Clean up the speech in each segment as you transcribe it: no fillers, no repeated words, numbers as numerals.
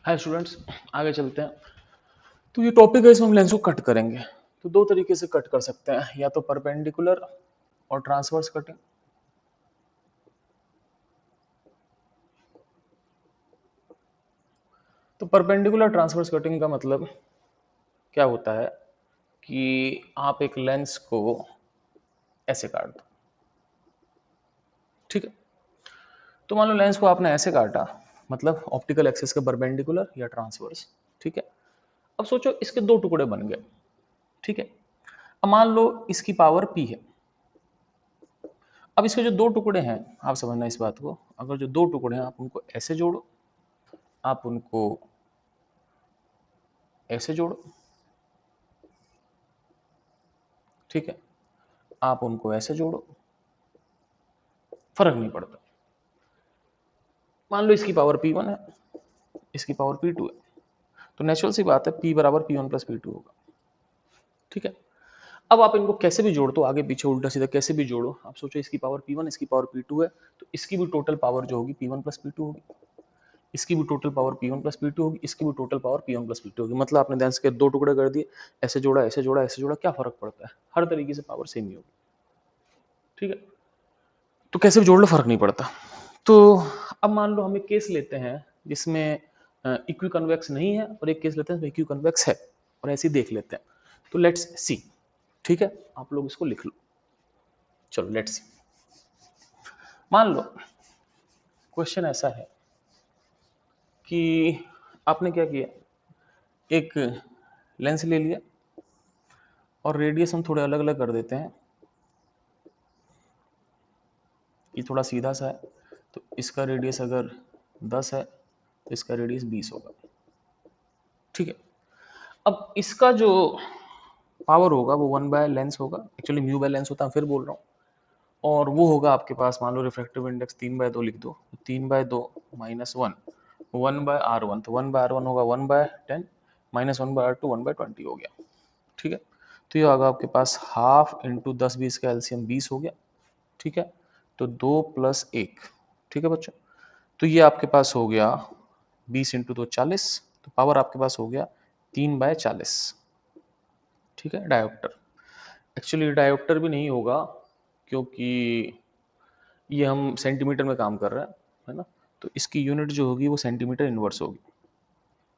Hi students, आगे चलते हैं। तो ये टॉपिक है, इसमें हम लेंस को कट करेंगे। तो दो तरीके से कट कर सकते हैं, या तो परपेंडिकुलर और ट्रांसवर्स कटिंग। तो परपेंडिकुलर ट्रांसवर्स कटिंग का मतलब क्या होता है कि आप एक लेंस को ऐसे काट दो। ठीक है, तो मान लो लेंस को आपने ऐसे काटा, मतलब ऑप्टिकल एक्सिस के परपेंडिकुलर या ट्रांसवर्स। ठीक है, अब सोचो इसके दो टुकड़े बन गए। ठीक है, अब मान लो इसकी पावर p है। अब इसके जो दो टुकड़े हैं, आप समझना इस बात को, अगर जो दो टुकड़े हैं आप उनको ऐसे जोड़ो, आप उनको ऐसे जोड़ो। ठीक है, आप उनको ऐसे जोड़ो, फर्क नहीं पड़ता। मान लो इसकी पावर p1 है, इसकी पावर p2 है, तो नेचुरल सी बात है p बराबर p1 प्लस p2 होगा। ठीक है, अब आप इनको कैसे भी जोड़ दो, आगे पीछे उल्टा सीधा कैसे भी जोड़ो। आप सोचो इसकी पावर p1, इसकी पावर p2 है, तो इसकी भी टोटल पावर जो होगी p1 प्लस p2 होगी, इसकी भी total power p1 plus p2 होगी, इसकी भी total power p1 plus p2 होगी। मतलब आपने लेंस के दो टुकड़े कर दिए, ऐसे जोड़ा ऐसे जोड़ा ऐसे जोड़ा, क्या फर्क पड़ता है, हर तरीके से पावर सेम ही होगी। ठीक है, तो कैसे भी जोड़ लो फर्क नहीं पड़ता। तो अब मान लो हम एक केस लेते हैं जिसमें इक्वी कन्वेक्स नहीं है, और एक केस लेते हैं जिसमें इक्वी कन्वेक्स है, और ऐसे ही देख लेते हैं। तो लेट्स सी। ठीक है, आप लोग इसको लिख लो। चलो लेट्स सी। मान लो क्वेश्चन ऐसा है कि आपने क्या किया, एक लेंस ले लिया और रेडियस हम थोड़े अलग अलग कर देते हैं। ये थोड़ा सीधा सा है, तो इसका रेडियस अगर 10 है तो इसका रेडियस 20 होगा। ठीक है, अब इसका जो पावर होगा वो 1/लेंस होगा, एक्चुअली म्यू बाय लेंस होता है, फिर बोल रहा हूँ। और वो होगा आपके पास, मान लो रिफ्रैक्टिव इंडेक्स 3/2 लिख दो, 3/2 माइनस 1, 1/r1, तो 1/r1 होगा 1/10, माइनस 1/r2 1/20 हो गया। ठीक है, तो ये होगा आपके पास हाफ इंटू 10 20 का एलसीएम 20 हो गया। ठीक है, तो 2 प्लस 1। ठीक है बच्चों, तो ये आपके पास हो गया 20 इंटू 2 40, तो पावर आपके पास हो गया 3/40। ठीक है, डायोप्टर। एक्चुअली डायोप्टर भी नहीं होगा, क्योंकि ये हम सेंटीमीटर में काम कर रहे हैं, है ना, तो इसकी यूनिट जो होगी वो सेंटीमीटर इनवर्स होगी।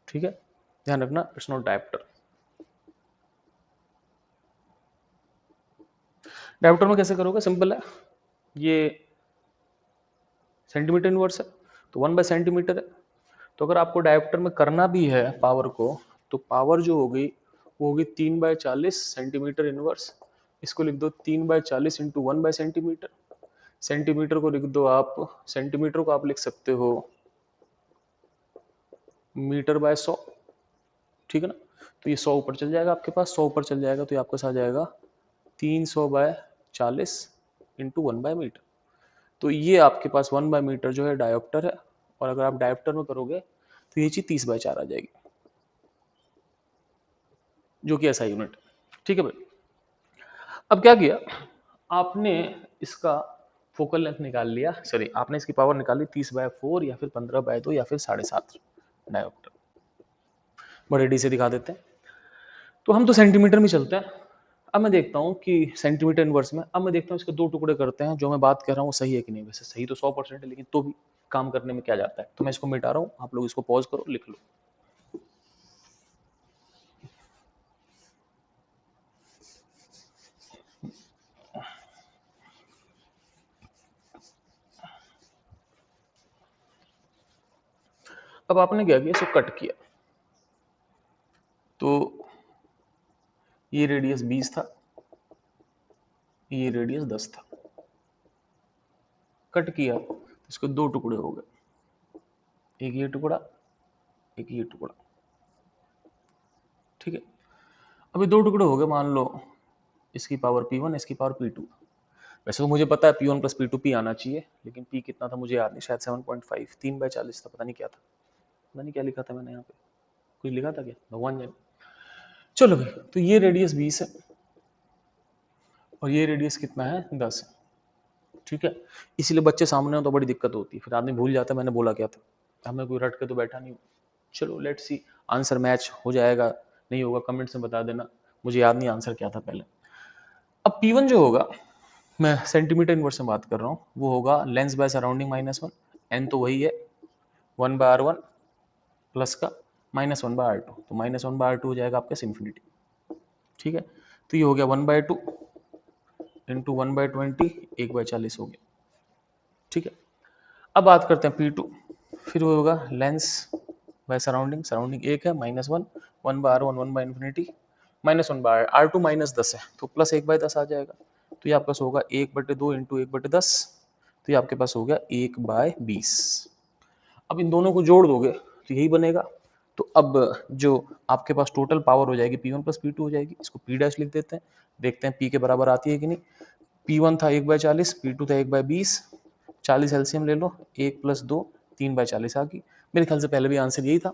ठीक है, ध्यान रखना, इट्स नॉट डायोप्टर। डायोप्टर में कैसे करोगे, सिंपल है, ये सेंटीमीटर इनवर्स है तो 1/सेंटीमीटर है। तो अगर आपको डायोप्टर में करना भी है पावर को, तो पावर जो होगी वो होगी 3/40 सेंटीमीटर इनवर्स। इसको लिख दो 3/40 इंटू 1/सेंटीमीटर। सेंटीमीटर को लिख दो आप, सेंटीमीटर को आप लिख सकते हो मीटर/100। ठीक है ना, तो ये 100 ऊपर चल जाएगा आपके पास, 100 ऊपर चल जाएगा तो ये आपके पास आ जाएगा 300/40 इंटू 1/मीटर। तो ये आपके पास 1/मीटर जो है डायोप्टर है, और अगर आप डायोप्टर में करोगे तो ये चीज 30/4 आ जाएगी, जो कि ऐसा यूनिट। ठीक है भाई, अब क्या किया आपने, इसका फोकल लेंथ निकाल लिया, सॉरी आपने इसकी पावर निकाली 30/4 या फिर 15/2 या फिर 7.5 डायोप्टर। बड़े डी से दिखा देते हैं, तो हम तो सेंटीमीटर में चलते हैं। अब मैं देखता हूँ कि सेंटीमीटर इनवर्स में, अब मैं देखता हूँ इसके दो टुकड़े करते हैं, जो मैं बात कर रहा हूँ वो सही है कि नहीं। वैसे सही तो 100% है, लेकिन तो भी काम करने में क्या जाता है। तो मैं इसको मिटा रहा हूँ, आप लोग इसको पॉज करो, लिख लो। अब आपने क्या किया, इसको कट किया, तो ये रेडियस 20 था, ये रेडियस 10 था। कट किया तो इसके दो टुकड़े हो गए, एक ये टुकड़ा, एक ये टुकड़ा। ठीक है, अभी दो टुकड़े हो गए, मान लो इसकी पावर p1, इसकी पावर p2। वैसे तो मुझे पता है p1 प्लस p2 p आना चाहिए, लेकिन p कितना था मुझे याद नहीं, शायद 7.5, 3/40 था, पता नहीं क्या था, पता नहीं क्या लिखा था मैंने यहाँ पे, कुछ लिखा था क्या, भगवान जाने। चलो भाई, तो ये रेडियस 20 है और ये रेडियस कितना है, 10 है। ठीक है, इसीलिए बच्चे सामने हो तो बड़ी दिक्कत होती है, फिर आदमी भूल जाता है मैंने बोला क्या था, हमें कोई रट के तो बैठा नहीं। चलो लेट्स सी आंसर मैच हो जाएगा नहीं होगा, कमेंट्स में बता देना, मुझे याद नहीं आंसर क्या था पहले। अब P1 जो होगा, मैं सेंटीमीटर इनवर्स में बात कर रहा हूँ, वो होगा लेंस बाय सराउंडिंग -1, n तो वही है 1/r1 प्लस का -1/r2, तो -1/r2 हो जाएगा आपके इन्फिनिटी। ठीक है, तो ये हो गया 1/2 इंटू 1/20 1/40 हो गया। ठीक है, अब बात करते हैं P2, फिर वो होगा लेंस बाय सराउंडिंग, सराउंडिंग 1 है -1 1/r1 1/infinity -1/r2 -10 है तो प्लस 1/10 आ जाएगा, तो ये आपके पास होगा 1/2 इंटू 1/10, तो ये आपके पास हो गया 1/20। अब इन दोनों को जोड़ दोगे तो यही बनेगा। तो अब जो आपके पास टोटल पावर हो जाएगी P1 प्लस P2 हो जाएगी, इसको P डैश लिख देते हैं, देखते हैं P के बराबर आती है कि नहीं। P1 था 1/40, P2 था 1/20, 40 एलसीएम ले लो, 1 + 2 3/40 आ गई। मेरे ख्याल से पहले भी आंसर यही था।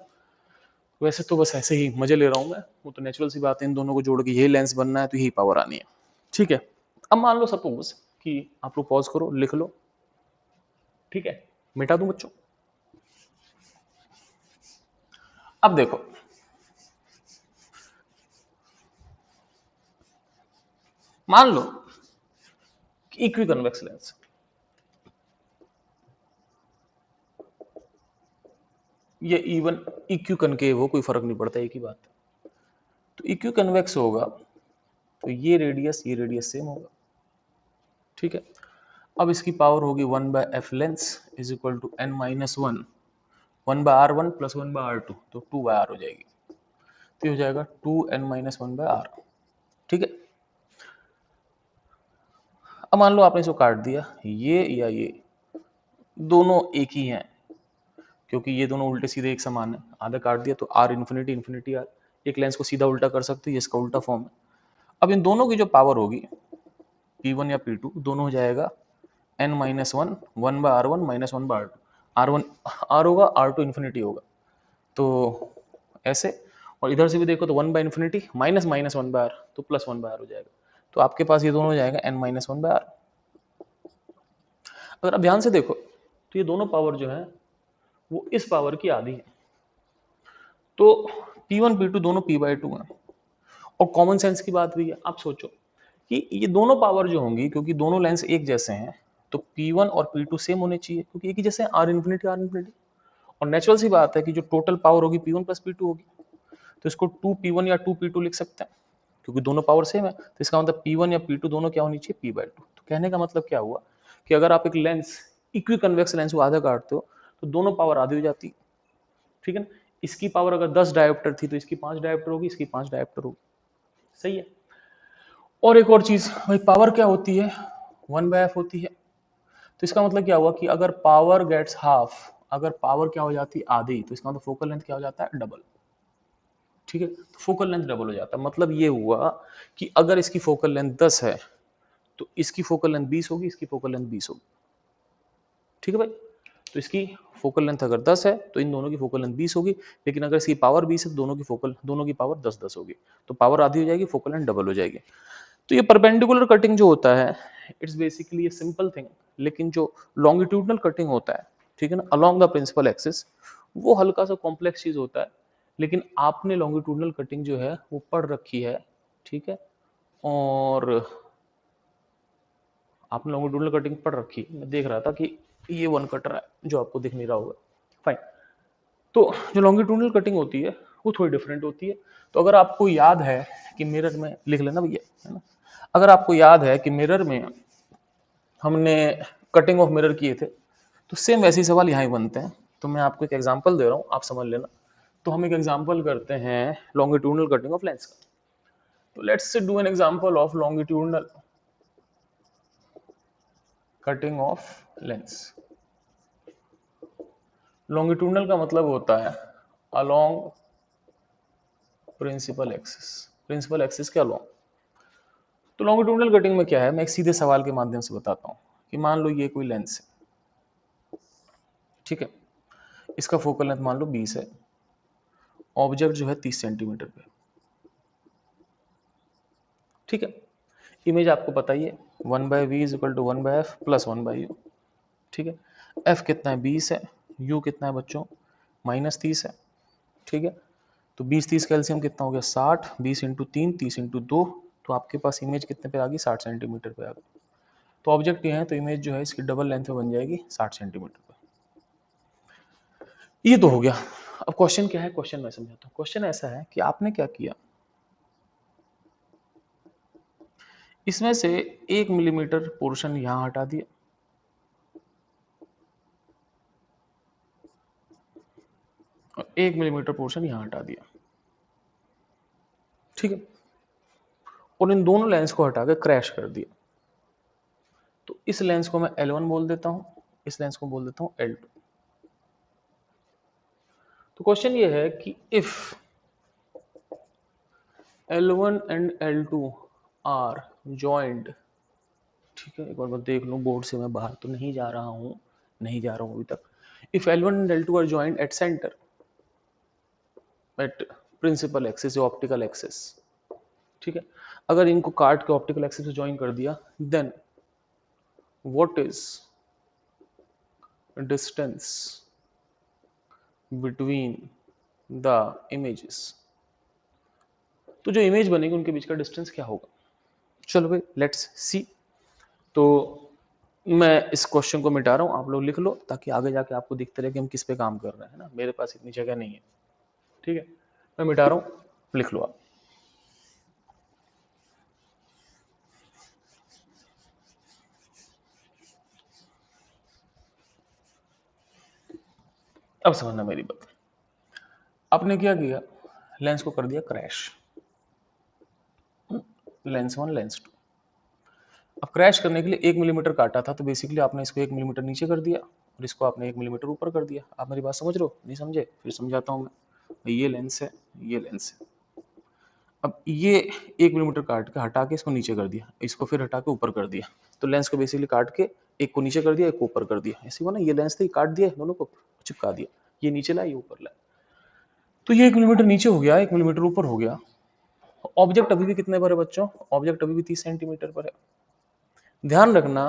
वैसे तो बस ऐसे ही मजे ले रहा हूँ मैं, वो तो नेचुरल सी बात है, इन दोनों को जोड़ के यही लेंस बनना है तो यही पावर आनी है। ठीक है, अब मान लो सपोज कि आप लोग पॉज करो, लिख लो। ठीक है, मिटा दूं बच्चों। अब देखो, मान लो कि इक्वी कन्वेक्स लेंस, ये इवन इक्यू कनकेव हो, कोई फर्क नहीं पड़ता, एक ही बात है। तो इक्यू कन्वेक्स होगा तो ये रेडियस सेम होगा। ठीक है, अब इसकी पावर होगी 1/f lens is equal to n - 1 1/r1 plus 1/r2, तो 2/r हो जाएगी, तो हो जाएगा 2n - 1/r। ठीक है, अब मान लो आपने इसको काट दिया, ये या ये दोनों एक ही हैं, क्योंकि ये दोनों उल्टे सीधे एक समान है, आधा काट दिया तो r इन्फिनिटी इन्फिनिटी r, एक लेंस को सीधा उल्टा कर सकते हो, ये इसका उल्टा फॉर्म है। अब इन दोनों की जो पावर होगी P1 या P2 दोनों हो जाएगा n - 1 1/r1 -1/r2, r1 r होगा, r2 इन्फिनिटी होगा, तो ऐसे। और इधर से भी देखो तो 1/infinity माइनस माइनस 1/r, तो प्लस 1/r हो जाएगा, तो आपके पास ये दोनों हो जाएगा n - 1/r। अगर आप ध्यान से देखो तो ये दोनों पावर जो है वो इस पावर की आधी है, तो P1 P2 दोनों P/2 हैं। और कॉमन सेंस की बात भी है, आप सोचो कि ये दोनों पावर जो होंगी, क्योंकि दोनों लेंस एक जैसे हैं, तो P1 और P2 सेम होने चाहिए, क्योंकि एक ही जैसे हैं, r इन्फिनिटी r इन्फिनिटी। और नेचुरल सी बात है कि जो टोटल पावर होगी P1 प्लस P2 होगी, तो इसको 2P1 या 2P2 लिख सकते हैं, क्योंकि दोनों पावर सेम है, तो इसका मतलब P1 या P2 दोनों क्या होनी चाहिए, P/2। तो कहने का मतलब क्या हुआ कि अगर आप एक लेंस इक्वी कन्वेक्स लेंस को आधा काटते हो तो दोनों पावर आधी हो जाती है। ठीक है ना, इसकी पावर अगर 10 डायोप्टर थी तो इसकी 5 डायोप्टर होगी, इसकी 5 डायोप्टर होगी। सही है। और एक और चीज भाई, पावर क्या होती है, 1/f होती है, तो इसका मतलब क्या हुआ कि अगर पावर गेट्स हाफ, अगर पावर क्या हो जाती है आधी, तो इसका मतलब फोकल लेंथ क्या हो जाता है, डबल। ठीक है, तो फोकल लेंथ डबल हो जाता है, मतलब ये हुआ कि अगर इसकी फोकल लेंथ 10 है तो इसकी फोकल लेंथ 20 होगी, इसकी फोकल लेंथ 20 होगी। ठीक है भाई, तो इसकी फोकल लेंथ अगर 10 है तो इन दोनों की फोकल लेंथ 20 होगी, लेकिन अगर इसकी पावर 20 है तो दोनों की पावर 10 होगी, तो पावर आधी हो जाएगी, फोकल लेंथ डबल हो जाएगी। तो ये परपेंडिकुलर कटिंग जो होता है, it's basically a simple thing, लेकिन जो लॉन्गिट्यूडनल कटिंग होता है, ठीक है ना, अलोंग द प्रिंसिपल एक्सिस, वो हल्का सा कॉम्प्लेक्स चीज होता है, लेकिन आपने लॉन्गिट्यूडनल कटिंग जो है वो पढ़ रखी है। ठीक है, और आपने लॉन्गिट्यूडनल कटिंग पढ़ रखी है, मैं देख रहा था कि ये वन कटर है जो आपको दिख नहीं रहा होगा। फाइन, तो जो लॉन्गिट्यूडनल कटिंग होती है वो थोड़ी डिफरेंट होती है। तो अगर आपको याद है कि मिरर में, लिख लेना भैया, है ना, अगर आपको याद है कि मिरर में हमने कटिंग ऑफ मिरर किए थे, तो सेम वैसे ही सवाल यहाँ ही बनते हैं। तो मैं आपको एक एग्जांपल दे रहा हूँ, आप समझ लेना। तो हम एक एग्जांपल करते हैं लॉन्गिट्यूडनल कटिंग ऑफ लेंस का। तो let's do an example of longitudinal cutting of lens. Longitudinal का मतलब होता है along principal axis, principal axis के अलोंग। तो लॉन्गिट्यूडनल कटिंग में क्या है, मैं एक सीधे सवाल के माध्यम से बताता हूँ कि मान लो ये कोई लेंस है, ठीक है, इसका फोकल लेंथ मान लो 20 है, ऑब्जेक्ट जो है 30 सेंटीमीटर पे। ठीक है, इमेज आपको पता ही है, 1/v is equal to 1/f plus 1/u। ठीक है, f कितना है 20 है, u कितना है बच्चों -30 है। ठीक है, तो 20 30 कैल्शियम कितना हो गया 60, 20 इंटू 3, 30 इंटू 2, तो आपके पास इमेज कितने पे आ गई 60 सेंटीमीटर पे आ गई। तो ऑब्जेक्ट ये है, तो इमेज जो है इसकी डबल लेंथ में बन जाएगी 60 सेंटीमीटर पे। ये तो हो गया। अब क्वेश्चन क्या है, क्वेश्चन मैं समझाता हूँ। क्वेश्चन ऐसा है कि आपने क्या किया, इसमें से 1 मिलीमीटर पोर्शन यहां हटा दिया, और 1 मिलीमीटर पोर्शन यहां हटा दिया, ठीक है, और इन दोनों लेंस को हटा के क्रैश कर दिया। तो इस लेंस को मैं L1 बोल देता हूं, इस लेंस को बोल देता हूं L2। तो क्वेश्चन ये है कि if L1 and L2 are joint, ठीक है, एक बार मैं देख लूं बोर्ड से, मैं बाहर तो नहीं जा रहा हूं, नहीं जा रहा हूं अभी तक। If L1 and L2 are joint at centre, at principal axis या ऑप्टिकल एक्सिस, ठीक है, अगर इनको काट के ऑप्टिकल एक्सिस से ज्वाइन कर दिया, then what is distance between the images. तो जो इमेज बनेगी उनके बीच का डिस्टेंस क्या होगा। चलो भाई लेट्स सी। तो मैं इस क्वेश्चन को मिटा रहा हूं, आप लोग लिख लो ताकि आगे जाके आपको दिखते रहे कि हम किस पे काम कर रहे हैं ना, मेरे पास इतनी जगह नहीं है, ठीक है, मैं मिटा रहा हूं, लिख लो आप। अब समझना मेरी बात, आपने क्या किया, लेंस को कर दिया क्रैश, लेंस 1 लेंस 2। अब क्रैश करने के लिए 1 मिलीमीटर काटा था, तो बेसिकली आपने इसको 1 मिलीमीटर नीचे कर दिया और इसको आपने 1 मिलीमीटर ऊपर कर दिया। आप मेरी बात समझ रहे हो, नहीं समझे फिर समझाता हूँ मैं। ये लेंस है, ये लेंस है। अब ये 1 मिलीमीटर काट के हटा के इसको नीचे कर दिया, इसको फिर हटा के ऊपर कर दिया। तो लेंस को बेसिकली काट के एक को नीचे कर दिया, एक को ऊपर कर दिया। ऐसे हुआ ना, ये लेंस थे, काट दिया दोनों को, चिपका दिया, ये नीचे लाया, ये ऊपर लाया। तो ये 1 मिलीमीटर नीचे हो गया, 1 मिलीमीटर ऊपर हो गया। ऑब्जेक्ट अभी भी कितने पर है बच्चों, ऑब्जेक्ट अभी भी 30 सेंटीमीटर पर है। ध्यान रखना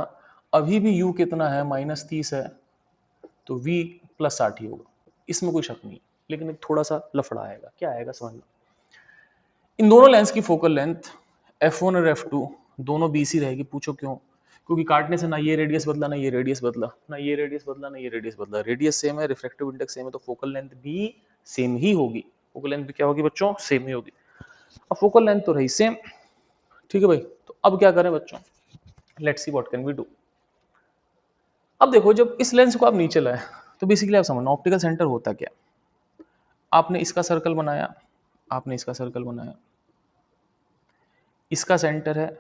अभी भी u कितना है, -30 है, तो v +60 ही होगा, इसमें कोई शक नहीं। लेकिन एक थोड़ा सा लफड़ा आएगा, क्या आएगा समझना। इन दोनों लेंस की फोकल लेंथ f1 और f2 दोनों BC रहेगी। पूछो क्यों, क्योंकि काटने से ना ये रेडियस बदला, ना ये रेडियस बदला, ना ये रेडियस बदला, ना ये रेडियस बदला। रेडियस सेम है, रिफ्रैक्टिव इंडेक्स सेम है, तो फोकल लेंथ भी सेम ही होगी। फोकल लेंथ भी क्या होगी बच्चों, सेम ही होगी। अब फोकल लेंथ तो रही सेम, ठीक है भाई। तो अब क्या करें बच्चों, let's see what can we do. अब देखो, जब इस लेंस को आप नीचे लाए, तो बेसिकली आप समझना ऑप्टिकल सेंटर होता क्या। आपने इसका सर्कल बनाया, आपने इसका सर्कल बनाया, इसका सेंटर है,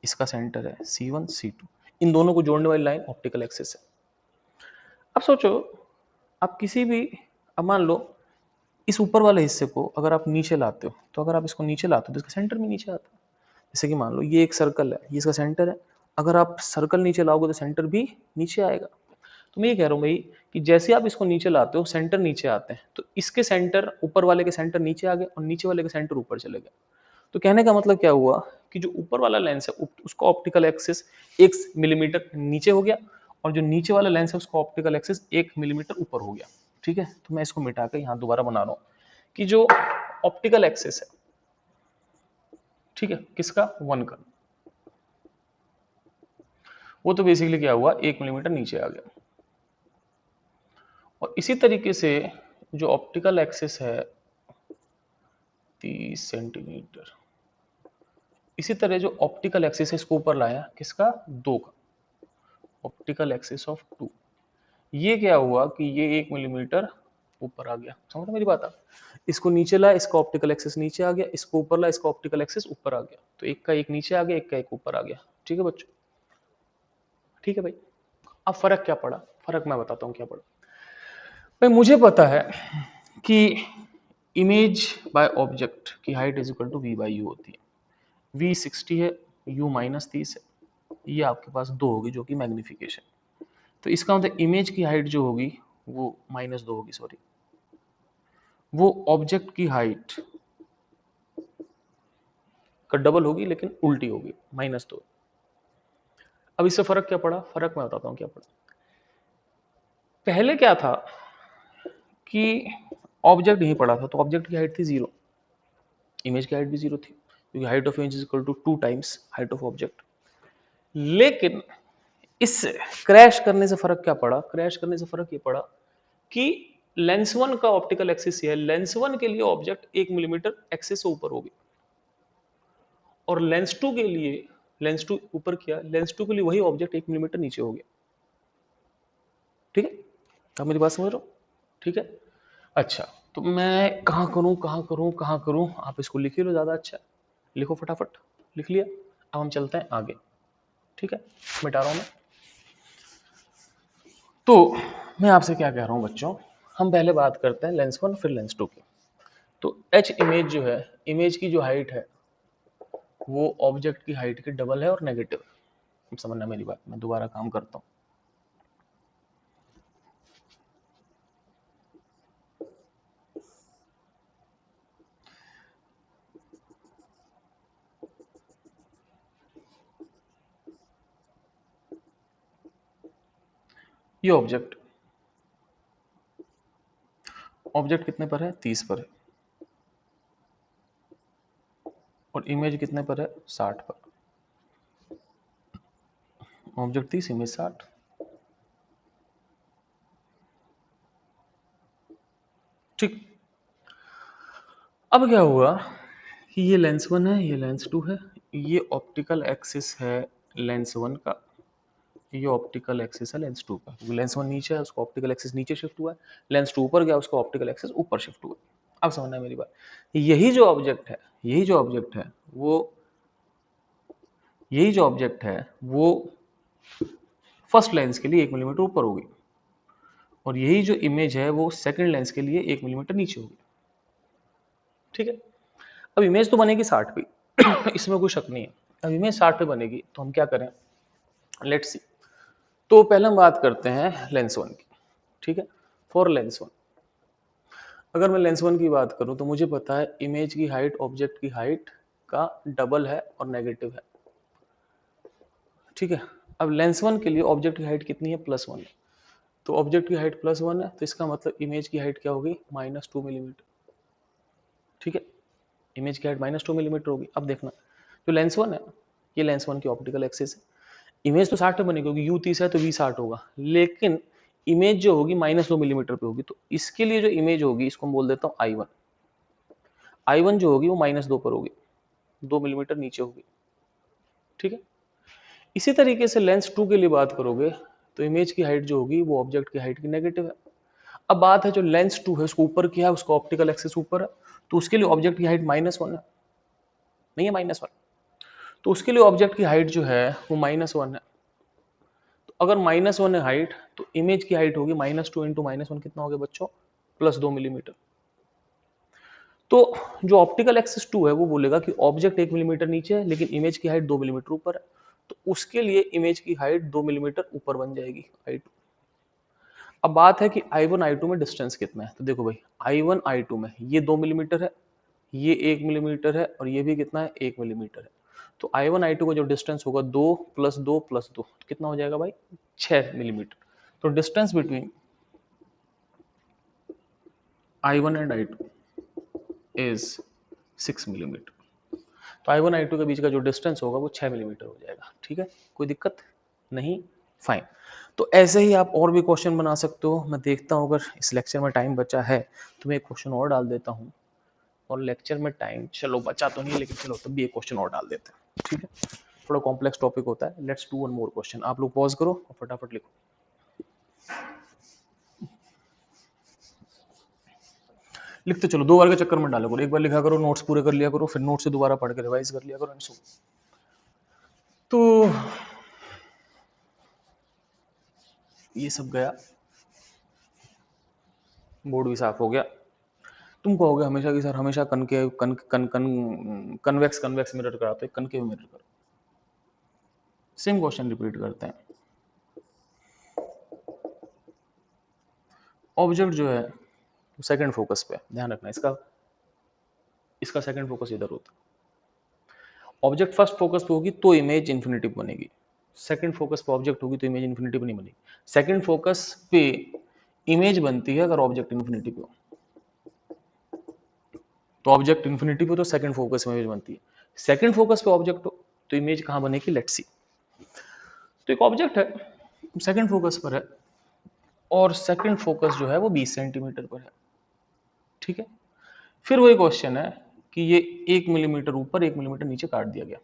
इसका सेंटर है C1 C2, इन दोनों को जोड़ने वाली लाइन ऑप्टिकल एक्सिस है। अब सोचो, आप किसी भी, अब मान लो इस ऊपर वाले हिस्से को अगर आप नीचे लाते हो, तो अगर आप इसको नीचे लाते हो तो इसका सेंटर भी नीचे आता है। जैसे कि मान लो ये एक सर्कल है, ये इसका सेंटर है, अगर आप सर्कल नीचे लाओगे तो सेंटर भी नीचे आएगा। तो मैं ये कह रहा हूँ भाई कि जैसे आप इसको नीचे लाते हो सेंटर नीचे आते हैं, तो इसके सेंटर, ऊपर वाले के सेंटर नीचे आ गए और नीचे वाले के सेंटर ऊपर चले गए। तो कहने का मतलब क्या हुआ कि जो ऊपर वाला लेंस है उसका ऑप्टिकल एक्सिस 1 मिलीमीटर नीचे हो गया, और जो नीचे वाला लेंस है उसका ऑप्टिकल एक्सिस 1 मिलीमीटर ऊपर हो गया। ठीक है, तो मैं इसको मिटा कर यहाँ दोबारा बना रहा हूँ कि जो ऑप्टिकल एक्सिस है, ठीक है, किसका, 1 का, वो तो बेसिकली क्या हुआ 1 मिलीमीटर नीचे आ गया। और इसी तरीके से जो ऑप्टिकल एक्सिस है 30 सेंटीमीटर, इसी तरह जो ऑप्टिकल एक्सिस है इसको ऊपर लाया, किसका, 2 का, ऑप्टिकल एक्सिस ऑफ 2। ये क्या हुआ कि ये 1 मिलीमीटर ऊपर आ गया। समझ रहे मेरी बात आप, इसको नीचे लाया, इसका ऑप्टिकल एक्सिस नीचे आ गया, इसको ऊपर लाया, इसका ऑप्टिकल एक्सिस ऊपर आ गया। तो एक का एक नीचे आ गया, एक का एक ऊपर आ गया। ठीक है बच्चों, ठीक है भाई। अब फर्क क्या पड़ा, फर्क मैं बताता हूँ क्या पड़ा। भाई मुझे पता है कि इमेज बाय ऑब्जेक्ट की height is equal to v by u होती है। v 60 है, u -30 है, ये आपके पास 2 होगी जो कि मैग्निफिकेशन। तो इसका मतलब इमेज की हाइट जो होगी वो -2 होगी, सॉरी, वो ऑब्जेक्ट की हाइट का डबल होगी लेकिन उल्टी होगी, -2। अब इससे फर्क क्या पड़ा, फर्क मैं बताता हूँ क्या पड़ा। पहले क्या था कि ऑब्जेक्ट यहीं पड़ा था, तो ऑब्जेक्ट की हाइट थी 0, इमेज की हाइट भी 0 थी, क्योंकि height of image is equal to 2 times height of object. लेकिन इससे क्रैश करने से फर्क क्या पड़ा? क्रैश करने से फर्क ये पड़ा कि लेंस वन का ऑप्टिकल एक्सिस है, लेंस वन के लिए ऑब्जेक्ट 1 मिलीमीटर एक्सिस से ऊपर होगी, और लेंस टू के लिए, लेंस टू ऊपर किया, लेंस टू के लिए वही ऑब्जेक्ट 1 मिलीमीटर नीचे हो गया। ठीक है, आप मेरी बात समझ रहे हो? ठीक है, अच्छा, तो मैं कहाँ करूँ कहाँ करूँ कहाँ करूँ? आप इसको लिख ही लो, ज़्यादा अच्छा है। लिखो फटाफट, लिख लिया। अब हम चलते हैं आगे। ठीक है, मिटा रहा हूँ मैं। तो मैं आपसे क्या कह रहा हूँ बच्चों, हम पहले बात करते हैं लेंस वन फिर लेंस टू की। तो एच इमेज जो है, इमेज की जो हाइट है वो ऑब्जेक्ट की हाइट की डबल है और नेगेटिव है। समझना मेरी बात, मैं दोबारा काम करता हूँ। ये ऑब्जेक्ट, ऑब्जेक्ट कितने पर है? 30 पर है, और इमेज कितने पर है? 60 पर। Object 30, image 60। ठीक, अब क्या हुआ कि ये लेंस वन है, ये लेंस टू है, ये ऑप्टिकल एक्सिस है लेंस वन का, ये ऑप्टिकल एक्सिस है लेंस टू का। लेंस वन नीचे है, उसका ऑप्टिकल एक्सिस नीचे शिफ्ट हुआ है, लेंस टू ऊपर गया, उसका ऑप्टिकल एक्सिस ऊपर शिफ्ट हुआ। अब समझना है मेरी बात, यही जो ऑब्जेक्ट है, यही जो ऑब्जेक्ट है वो, यही जो ऑब्जेक्ट है वो फर्स्ट लेंस के लिए 1 मिलीमीटर ऊपर होगी, और यही जो इमेज है वो सेकंड लेंस के लिए 1 मिलीमीटर नीचे होगी। ठीक है, अब इमेज तो बनेगी 60 पे इसमें कोई शक नहीं है। अब इमेज 60 पे बनेगी तो हम क्या करें? Let's see. तो पहले हम बात करते हैं लेंस वन की। ठीक है, फॉर लेंस वन, अगर मैं लेंस वन की बात करूं तो मुझे पता है इमेज की हाइट ऑब्जेक्ट की हाइट का डबल है और नेगेटिव है। ठीक है, अब लेंस वन के लिए ऑब्जेक्ट की हाइट कितनी है? +1 है। तो ऑब्जेक्ट की हाइट +1 है, तो इसका मतलब इमेज की हाइट क्या होगी? -2 मिलीमीटर। ठीक है, इमेज की हाइट -2 मिलीमीटर होगी। अब देखना, जो लेंस वन है, ये लेंस वन की ऑप्टिकल एक्सिस है, इमेज तो 60 पे बनेगी क्योंकि यू 30 है तो वी 60 होगा, लेकिन इमेज जो होगी -2 मिलीमीटर पे होगी, तो इसके लिए जो इमेज होगी इसको हम बोल देता हूँ I1। I1 जो होगी वो -2 पर होगी, 2 मिलीमीटर नीचे होगी। ठीक है, इसी तरीके से लेंस टू के लिए बात करोगे तो इमेज की हाइट जो होगी वो ऑब्जेक्ट की हाइट की नेगेटिव है। अब बात है जो लेंस टू है उसको ऊपर किया है, उसका ऑप्टिकल एक्सिस ऊपर है, तो उसके लिए ऑब्जेक्ट की हाइट -1 है, नहीं है -1, तो उसके लिए ऑब्जेक्ट की हाइट जो है वो -1 है। तो अगर -1 है हाइट, तो इमेज की हाइट होगी -2 इंटू -1 कितना हो गया बच्चों? +2 मिलीमीटर। तो जो ऑप्टिकल एक्सिस टू है वो बोलेगा कि ऑब्जेक्ट 1 मिलीमीटर नीचे है लेकिन इमेज की हाइट 2 मिलीमीटर ऊपर है, तो उसके लिए इमेज की हाइट 2 मिलीमीटर ऊपर बन जाएगी I2। अब बात है कि I1 I2 में डिस्टेंस कितना है, तो देखो भाई I1 I2 में ये 2 मिलीमीटर है, ये 1 मिलीमीटर है, और ये भी कितना है? 1 मिलीमीटर है। तो I1 I2 का जो डिस्टेंस होगा 2 + 2 + 2 कितना हो जाएगा भाई? 6 मिलीमीटर। तो distance between I1 and I2 is 6 millimetre. तो I1 I2 के बीच का जो डिस्टेंस होगा वो 6 मिलीमीटर हो जाएगा। ठीक है, कोई दिक्कत नहीं? फाइन। तो ऐसे ही आप और भी क्वेश्चन बना सकते हो। मैं देखता हूँ अगर इस लेक्चर में टाइम बचा है तो मैं एक क्वेश्चन और डाल देता हूँ, और लेक्चर में टाइम चलो बचा तो नहीं है लेकिन चलो तब भी एक क्वेश्चन और डाल देते हैं। ठीक है, थोड़ा कॉम्प्लेक्स टॉपिक होता है। Let's do one more question. आप लोग पॉज करो और फटाफट लिखो। लिखते चलो, 2 बार के चक्कर में डालो करो, एक बार लिखा करो, नोट्स पूरे कर लिया करो, फिर नोट से दोबारा पढ़ के रिवाइज कर लिया करो एंड सो। तो ये सब गया, बोर्ड भी साफ हो गया। तुम कहोगे हमेशा कि सर हमेशा कन के कन कन कन कन्वेक्स कन्वेक्स मिरर कराते हैं, कनकेव मिरर करो। सेम क्वेश्चन रिपीट करते हैं। ऑब्जेक्ट जो है सेकंड फोकस पे, ध्यान रखना इसका, इसका सेकंड फोकस इधर होता है। ऑब्जेक्ट फर्स्ट फोकस पे होगी तो इमेज इन्फिनिटी बनेगी, सेकंड फोकस पे ऑब्जेक्ट होगी तो इमेज इन्फिनिटी नहीं बनेगी। सेकंड फोकस पे इमेज बनती है अगर ऑब्जेक्ट इन्फिनिटी पे हो। तो ऑब्जेक्ट इन्फिनिटी पे तो सेकंड फोकस में इमेज बनती है। सेकंड फोकस पे ऑब्जेक्ट हो तो इमेज कहाँ बनेगी, लेट्स सी। तो एक ऑब्जेक्ट है, सेकंड फोकस पर है, और सेकंड फोकस जो है वो 20 सेंटीमीटर पर है, ठीक है। फिर वही क्वेश्चन है कि ये 1 मिलीमीटर ऊपर 1 मिलीमीटर नीचे काट दिया गया,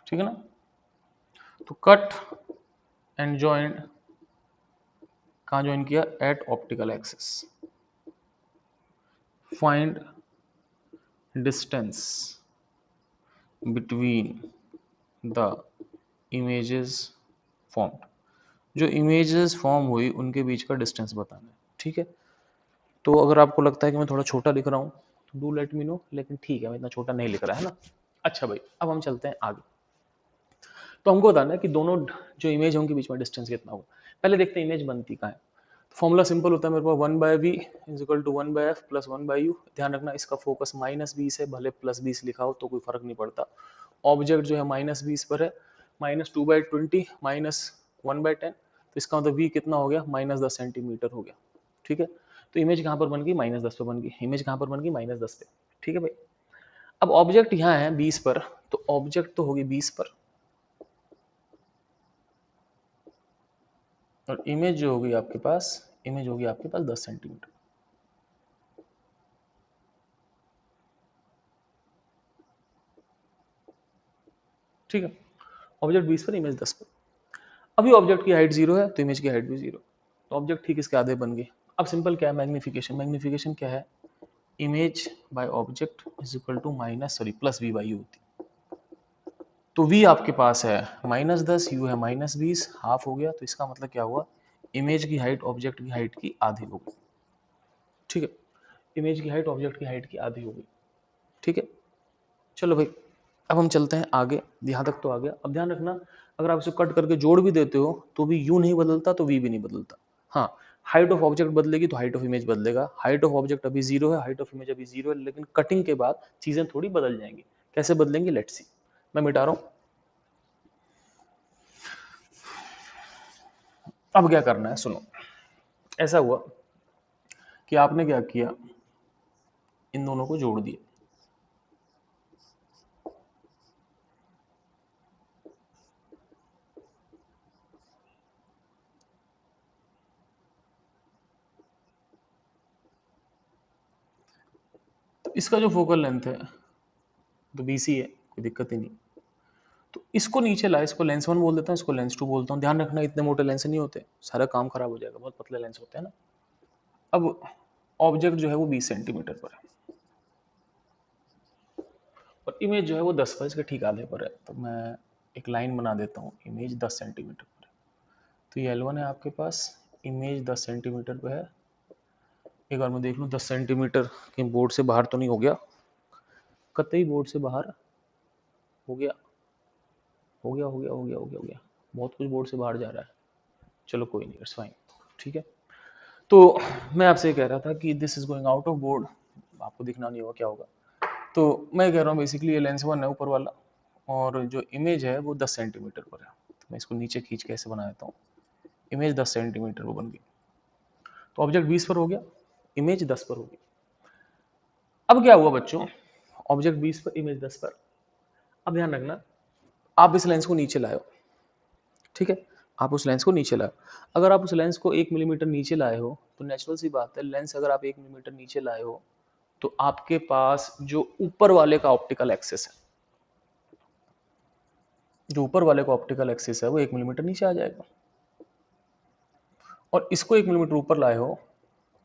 ठीक है ना। तो कट एंड जॉइन, कहाँ ज्वाइन किया, at optical axis. Find distance between the images formed, जो इमेजेस फॉर्म हुई उनके बीच का डिस्टेंस बताना है, ठीक है। तो अगर आपको लगता है कि मैं थोड़ा छोटा लिख रहा हूँ तो डू लेट मी नो, लेकिन ठीक है मैं इतना छोटा नहीं लिख रहा है ना। अच्छा भाई, अब हम चलते हैं आगे। तो हमको बताना है कि दोनों जो इमेज है उनके बीच में डिस्टेंस कितना होगा। पहले देखते हैं इमेज बनती कहाँ है। फॉर्मूला सिंपल होता है मेरे पास, 1/v is equal to 1/f plus 1/u। ध्यान रखना इसका फोकस -20 है, भले +20 लिखा हो तो कोई फर्क नहीं पड़ता। ऑब्जेक्ट जो है -20 पर है, -2/20 -1/10, तो इसका मतलब v कितना हो गया, -10 सेंटीमीटर हो गया, ठीक है। तो इमेज कहाँ पर बन गई, -10 पे बन गई। इमेज कहाँ पर बन गई, -10 पे, ठीक है भाई। अब ऑब्जेक्ट यहाँ है 20 पर, तो ऑब्जेक्ट तो होगी 20 पर, और इमेज जो होगी आपके पास, इमेज होगी आपके पास 10 सेंटीमीटर, ठीक है। ऑब्जेक्ट 20 पर, इमेज 10 पर। अभी ऑब्जेक्ट की हाइट 0 है तो इमेज की हाइट भी 0, तो ऑब्जेक्ट ठीक इसके आधे बन गए। अब सिंपल क्या है, मैग्निफिकेशन। मैग्निफिकेशन क्या है, image by object is equal to plus v by u होती। तो v आपके पास है -10, u है -20, हाफ हो गया, तो इसका मतलब क्या हुआ, इमेज की हाइट ऑब्जेक्ट की हाइट की आधी हो गई, ठीक है। इमेज की हाइट ऑब्जेक्ट की हाइट की आधी हो गई, ठीक है। चलो भाई, अब हम चलते हैं आगे। यहाँ तक तो आ गया। अब ध्यान रखना, अगर आप इसे कट करके जोड़ भी देते हो तो भी यू नहीं बदलता, तो वी भी नहीं बदलता। हाँ, हाइट ऑफ ऑब्जेक्ट बदलेगी तो हाइट ऑफ इमेज बदलेगा। हाइट ऑफ ऑब्जेक्ट अभी 0 है, हाइट ऑफ इमेज अभी 0 है, लेकिन कटिंग के बाद चीजें थोड़ी बदल जाएंगी। कैसे बदलेंगे, लेट्स सी। मैं मिटा रहा हूं। अब क्या करना है, सुनो। ऐसा हुआ कि आपने क्या किया, इन दोनों को जोड़ दिया। तो इसका जो फोकल लेंथ है तो BC है, कोई दिक्कत ही नहीं। तो इसको नीचे ला, इसको लेंस 1 बोल देता हूँ, इसको लेंस 2 बोलता हूँ। ध्यान रखना इतने मोटे लेंस नहीं होते, सारा काम खराब हो जाएगा, बहुत पतले लेंस होते हैं ना। अब ऑब्जेक्ट जो है वो 20 सेंटीमीटर पर है, और इमेज जो है वो 10 पर, इसके ठीक आधे पर है। तो मैं एक लाइन बना देता हूँ, इमेज 10 सेंटीमीटर पर है। तो ये L1 है आपके पास, इमेज 10 सेंटीमीटर पर है। एक बार मैं देख लूँ 10 सेंटीमीटर के बोर्ड से बाहर तो नहीं हो गया, कतई बोर्ड से बाहर हो गया, हो गया, हो गया, हो गया, हो गया, हो गया। बहुत कुछ बोर्ड से बाहर जा रहा है, चलो कोई नहीं, इट्स फाइन, ठीक है। तो मैं आपसे ये कह रहा था कि this is going out of board, आपको दिखना नहीं होगा क्या होगा। तो मैं कह रहा हूँ बेसिकली ये लेंस 1 है ऊपर वाला, और जो इमेज है वो 10 सेंटीमीटर पर है। तो मैं इसको नीचे खींच के ऐसे बना देता हूँ, इमेज 10 सेंटीमीटर वो बन गई। तो ऑब्जेक्ट 20 पर हो गया, इमेज 10 पर होगी। अब क्या हुआ बच्चों, ऑब्जेक्ट 20 पर, इमेज 10 पर। अब ध्यान रखना, आप इस लेंस को नीचे लाए हो, ठीक है। आप उस लेंस को नीचे लाए, अगर आप उस लेंस को 1 मिलीमीटर नीचे लाए हो तो नेचुरल सी बात है, लेंस अगर आप 1 मिलीमीटर नीचे लाए हो तो आपके पास जो ऊपर वाले का ऑप्टिकल एक्सिस है, जो ऊपर वाले का ऑप्टिकल एक्सिस है वो 1 मिलीमीटर नीचे आ जाएगा। और इसको 1 मिलीमीटर ऊपर लाए हो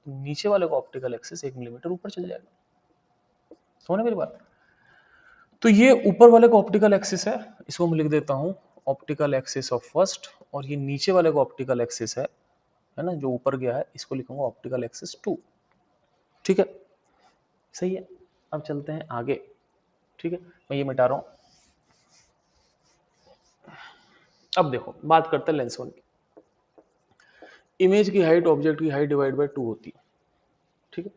तो नीचे वाले का ऑप्टिकल एक्सिस 1 मिलीमीटर ऊपर चल जाएगा। समझ मेरी बात। तो ये ऊपर वाले का ऑप्टिकल एक्सिस है, इसको मैं लिख देता हूं ऑप्टिकल एक्सिस ऑफ फर्स्ट, और ये नीचे वाले का ऑप्टिकल एक्सिस है ना, जो ऊपर गया है, इसको लिखूंगा ऑप्टिकल एक्सिस 2, ठीक है। सही है। अब चलते हैं आगे, ठीक है। मैं ये मिटा रहा हूं। अब देखो, बात करते हैं लेंस 1 की। इमेज की हाइट ऑब्जेक्ट की हाइट डिवाइड बाय 2 होती है, ठीक है।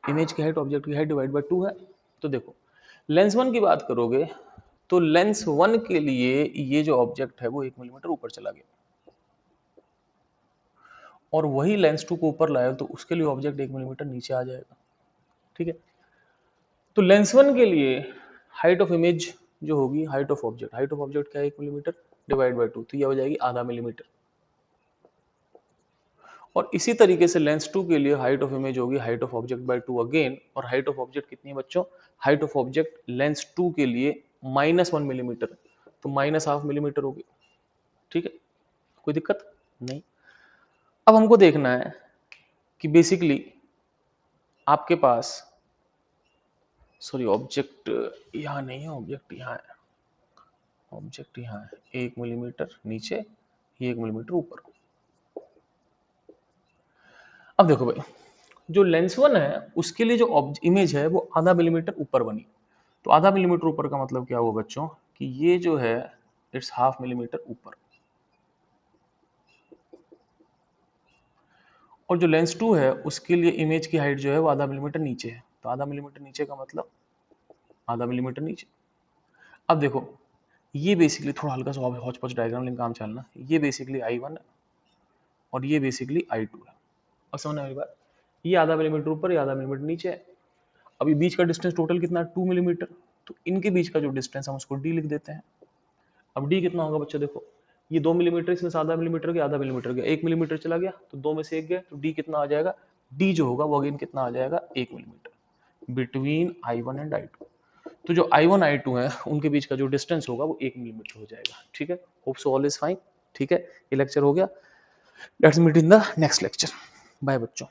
इमेज की हाइट ऑब्जेक्ट की हाइट डिवाइड बाय 2 है। तो देखो, लेंस 1 की बात करोगे तो लेंस 1 के लिए ये जो ऑब्जेक्ट है वो 1 मिलीमीटर ऊपर चला गया, और वही लेंस 2 को ऊपर लाया तो उसके लिए ऑब्जेक्ट 1 मिलीमीटर नीचे आ जाएगा। ठीक है, तो लेंस 1 के लिए हाइट ऑफ इमेज जो होगी, हाइट ऑफ ऑब्जेक्ट क्या है, 1 मिलीमीटर डिवाइड बाई 2, तो ये हो जाएगी आधा मिलीमीटर। और इसी तरीके से लेंस 2 के लिए हाइट ऑफ इमेज होगी height of object by 2 again, और हाइट ऑफ ऑब्जेक्ट कितनी है बच्चों, हाइट ऑफ ऑब्जेक्ट लेंस 2 के लिए -1 मिलीमीटर, तो -½ मिलीमीटर होगी। ठीक है, कोई दिक्कत नहीं। अब हमको देखना है कि बेसिकली आपके पास, सॉरी ऑब्जेक्ट यहाँ नहीं है, ऑब्जेक्ट यहाँ है, ऑब्जेक्ट यहाँ है 1 मिलीमीटर नीचे, ये 1 मिलीमीटर ऊपर। अब देखो भाई, जो लेंस 1 है उसके लिए जो इमेज है वो आधा मिलीमीटर ऊपर बनी, तो आधा मिलीमीटर ऊपर का मतलब क्या हुआ बच्चों, कि ये जो है इट्स ½ मिलीमीटर ऊपर, और जो लेंस 2 है उसके लिए इमेज की हाइट जो है वो आधा मिलीमीटर नीचे है, तो आधा मिलीमीटर नीचे का मतलब आधा मिलीमीटर नीचे। अब देखो, ये बेसिकली थोड़ा हल्का सा हौच पौच डायग्राम लेकर काम चलना, ये बेसिकली I1 है और ये बेसिकली I2 है। अब समझना मेरी बात, ये आधा मिलीमीटर ऊपर, ये आधा मिलीमीटर नीचे है। अभी बीच का डिस्टेंस टोटल कितना है, 2 मिलीमीटर, तो इनके बीच का जो डिस्टेंस हम उसको डी लिख देते हैं। अब डी कितना होगा बच्चों, देखो ये 2 मिलीमीटर, इसमें से आधा मिलीमीटर गया, आधा मिलीमीटर गया, 1 मिलीमीटर चला गया, तो 2 में से 1 गया, तो डी कितना आ जाएगा, डी जो होगा वो अगेन कितना आ जाएगा, 1 millimetre between I1 and I2। तो जो I1 I2 है उनके बीच का जो डिस्टेंस होगा वो 1 मिलीमीटर हो जाएगा। ठीक है, hope so all is fine. ठीक है, ये लेक्चर हो गया, let's meet in the next lecture. Bye बच्चों।